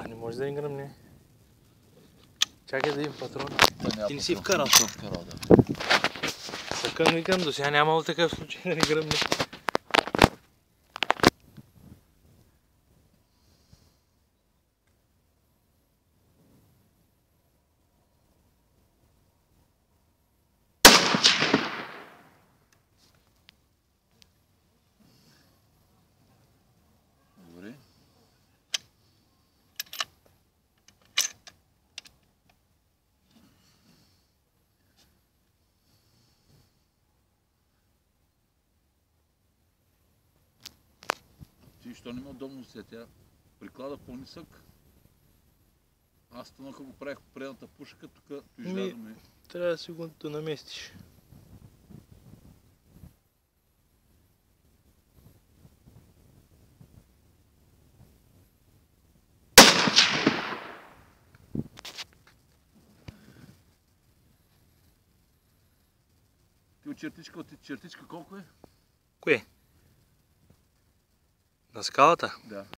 Не може да ни гръмне. Чакай да видим патрон. Ти не си патрон. вкарал. Не съм вкарал, да. Съкън викам, до сега нямало такъв случай да ни гръмне. Добре. Ти що не ме удобно се тя? Приклада по-нисък. Аз станаха го правих по предната пушка, тук излязаме. Трябва да си го наместиш. Ти от чертичка колко е? Кое? На скалата? Да.